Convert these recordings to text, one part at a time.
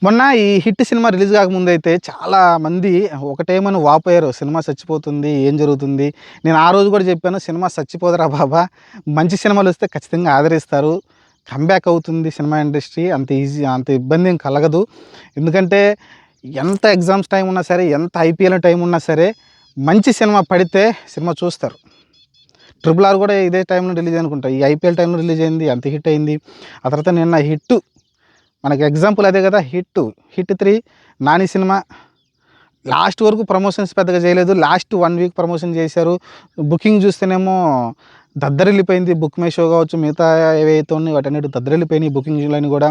మొన్న ఈ hit cinema release కాకముందైతే చాలా మంది ఒకటేమని వాపోయారు. సినిమా చచ్చిపోతుంది. ఏం జరుగుతుంది? నేను ఆ రోజు కూడా చెప్పాను. సినిమా చచ్చిపోదురా బాబా! మంచి సినిమాలొస్తే ఖచ్చితంగా ఆదరిస్తారు. కమ్‌బ్యాక్ అవుతుంది సినిమా ఇండస్ట్రీ. అంత ఈజీ అంత ఇబ్బంది ఏం కలగదు. ఎందుకంటే ఎంత ఎగ్జామ్స్ టైం ఉన్నా సరే, ఎంత ఐపీఎల్ టైం ఉన్నా సరే, మంచి సినిమా పడితే సినిమా చూస్తారు. 'ట్రిపుల్ ఆర్' కూడా ఇదే టైంలో రిలీజ్ అనుకుంటా. ఈ ఐపీఎల్ టైంలో రిలీజ్ అయింది. అంత హిట్ అయింది. ఆ తర్వాత నిన్న హిట్ మనకి ఎగ్జాంపుల్ అదే కదా! హిట్ 3 నాని సినిమా లాస్ట్ వరకు ప్రమోషన్స్ పెద్దగా చేయలేదు. లాస్ట్ 1 వీక్ ప్రమోషన్ చేశారు. బుకింగ్ చూస్తేనేమో దద్దరిల్లిపోయింది. బుక్ మై షో కావచ్చు, మిగతా ఏవైతే ఉన్నాయో వాటన్నిటి దద్దరిల్లిపోయినాయి. బుకింగ్‌లని కూడా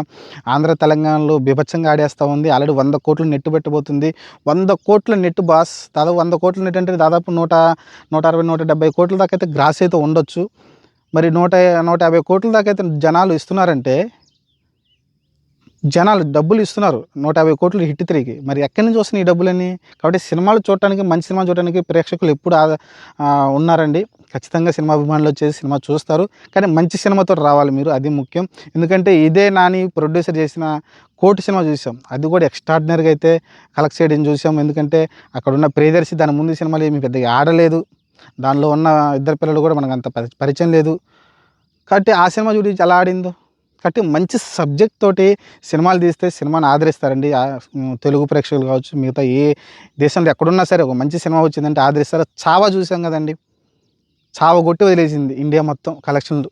ఆంధ్ర, తెలంగాణలో బీభత్సంగా ఆడేస్తా ఉంది. ఆల్రెడీ 100,00,00,000 నెట్ పెట్టబోతుంది. 100,00,00,000 నెట్ బాస్. దాదాపు 100,00,00,000 నెట్ అంటే దాదాపు 160, 170,00,00,000 దాకా అయితే గ్రాస్ అయితే ఉండొచ్చు. మరి 150,00,00,000 దాకా అయితే జనాలు ఇస్తున్నారంటే జనాలు డబ్బులు ఇస్తున్నారు. 150,00,00,000 హిట్ 3కి. మరి ఎక్కడి నుంచి వస్తున్నాయి ఈ డబ్బులన్నీ? కాబట్టి సినిమాలు చూడటానికి, మంచి సినిమా చూడటానికి ప్రేక్షకులు ఎప్పుడు ఉన్నారండి. ఖచ్చితంగా సినిమా అభిమానులు వచ్చేసి సినిమా చూస్తారు. కానీ మంచి సినిమాతోటి రావాలి మీరు. అది ముఖ్యం. ఎందుకంటే ఇదే నాని ప్రొడ్యూసర్ చేసిన 'కోటి' సినిమా చూసాం. అది కూడా ఎక్స్ట్రార్డినరీగా అయితే కలెక్ట్ చేయడం చూసాం. ఎందుకంటే అక్కడున్న ప్రియదర్శి దాని ముందు సినిమాలు ఏమి పెద్దగా ఆడలేదు. దానిలో ఉన్న ఇద్దరు పిల్లలు కూడా మనకు అంత పరిచయం లేదు. కాబట్టి ఆ సినిమా చూడు ఎలా ఆడిందో. కాబట్టి మంచి సబ్జెక్ట్ తోటి సినిమాలు తీస్తే సినిమాని ఆదరిస్తారండి. తెలుగు ప్రేక్షకులు కావచ్చు, మిగతా ఏ దేశంలో ఎక్కడున్నా సరే ఒక మంచి సినిమా వచ్చిందంటే ఆదరిస్తారు. 'చావా' చూసాం కదండీ! 'చావా' కొట్టి వదిలేసింది ఇండియా మొత్తం కలెక్షన్‌లు.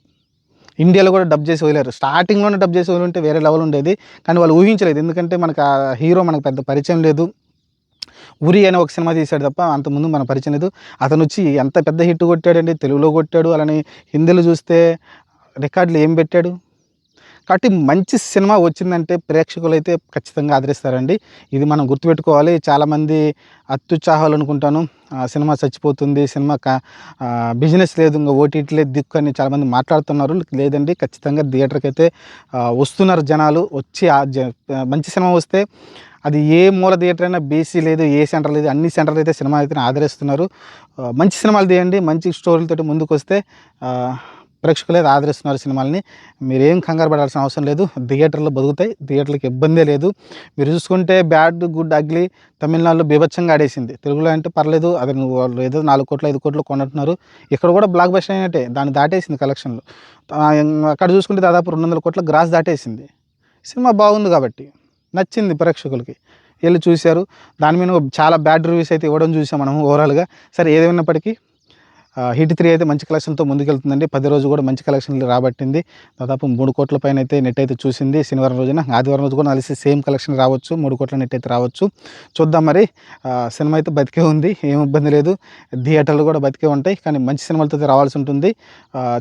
ఇండియాలో కూడా డబ్ చేసి వదిలారు. స్టార్టింగ్‌లోనే డబ్ చేసి వదిలుంటే వేరే లెవెల్ ఉండేది. కానీ వాళ్ళు ఊహించలేదు. ఎందుకంటే మనకు ఆ హీరో మనకు పెద్ద పరిచయం లేదు. 'ఉరి' అనే ఒక సినిమా తీశాడు తప్ప అంతకుముందు మనకు పరిచయం లేదు. అతనొచ్చి ఎంత పెద్ద హిట్ కొట్టాడండి. తెలుగులో కొట్టాడు. అలానే హిందీలో చూస్తే రికార్డులు ఏం పెట్టాడు. కాబట్టి మంచి సినిమా వచ్చిందంటే ప్రేక్షకులైతే ఖచ్చితంగా ఆదరిస్తారండి. ఇది మనం గుర్తుపెట్టుకోవాలి. చాలామంది అత్యుత్సాహాలు అనుకుంటాను. సినిమా చచ్చిపోతుంది. బిజినెస్ లేదు. ఇంక ఓటీటీలే దిక్కు అని చాలామంది మాట్లాడుతున్నారు. లేదండి, ఖచ్చితంగా థియేటర్‌కైతే వస్తున్నారు జనాలు. వచ్చి మంచి సినిమా వస్తే అది ఏ మూల థియేటర్ అయినా బీసీ లేదు, ఏ సెంటర్ లేదు, అన్ని సెంటర్‌లు అయితే సినిమా అయితే ఆదరిస్తున్నారు. మంచి సినిమాలు తీయండి. మంచి స్టోరీలతోటి ముందుకొస్తే ప్రేక్షకులైతే ఆదరిస్తున్నారు సినిమాలని. మీరేం కంగారు పడాల్సిన అవసరం లేదు. థియేటర్‌లో బతుకుతాయి. థియేటర్‌లకి ఇబ్బందే లేదు. మీరు చూసుకుంటే 'బ్యాడ్ గుడ్ అగ్లీ' తమిళనాడులో బీభత్సంగా ఆడేసింది. తెలుగులో అంటే పర్లేదు. అది వాళ్ళు ఏదో 4,00,00,000, 5,00,00,000 కొనంటున్నారు. ఇక్కడ కూడా బ్లాక్ బస్టర్ అయినట్టే. దాన్ని దాటేసింది కలెక్షన్‌లు. అక్కడ చూసుకుంటే దాదాపు 200,00,00,000 గ్రాస్ దాటేసింది. సినిమా బాగుంది కాబట్టి. నచ్చింది ప్రేక్షకులకి. ఎళ్లి చూశారు. దాని మీద చాలా బ్యాడ్ రివ్యూస్ అయితే ఇవ్వడం చూసాం మనం ఓవరాల్‌గా. సరే ఏదేమైనప్పటికీ హిట్ 3 అయితే మంచి కలెక్షన్‌తో ముందుకెళ్తుందండి. 10 రోజు కూడా మంచి కలెక్షన్‌లు రాబట్టింది. దాదాపు 3,00,00,000 పైన అయితే నెట్ అయితే చూసింది శనివారం రోజున. ఆదివారం రోజు కూడా కలిసి సేమ్ కలెక్షన్ రావచ్చు. 3,00,00,000 నెట్ అయితే రావచ్చు. చూద్దాం మరి. సినిమా అయితే బతికే ఉంది. ఏం ఇబ్బంది లేదు. థియేటర్లు కూడా బతికే ఉంటాయి. కానీ మంచి సినిమాలతో రావాల్సి ఉంటుంది.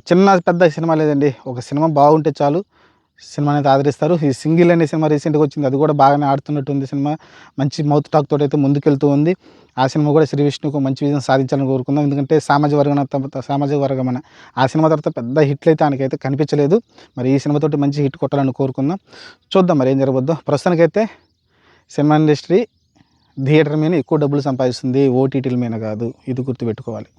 చిన్న పెద్ద సినిమా లేదండి. ఒక సినిమా బాగుంటే చాలు. సినిమాని అయితే ఆదరిస్తారు. ఈ 'సింగిల్' అనే సినిమా రీసెంట్‌గా వచ్చింది. అది కూడా బాగానే ఆడుతున్నట్టుంది సినిమా. మంచి మౌత్ టాక్ తోటైతే ముందుకెళ్తూ ఉంది. ఆ సినిమా కూడా 'శ్రీ విష్ణుకు' మంచి విజయం సాధించాలని కోరుకుందాం. ఎందుకంటే సామాజిక వర్గమన ఆ సినిమా తర్వాత పెద్ద హిట్లు అయితే ఆయనకైతే కనిపించలేదు. మరి ఈ సినిమాతోటి మంచి హిట్ కొట్టాలని కోరుకుందాం. చూద్దాం మరి ఏం జరగబోద్దో. ప్రస్తుతానికైతే సినిమా ఇండస్ట్రీ థియేటర్ మీద ఎక్కువ డబ్బులు సంపాదిస్తుంది. ఓటీటీల మీద కాదు. ఇది గుర్తుపెట్టుకోవాలి.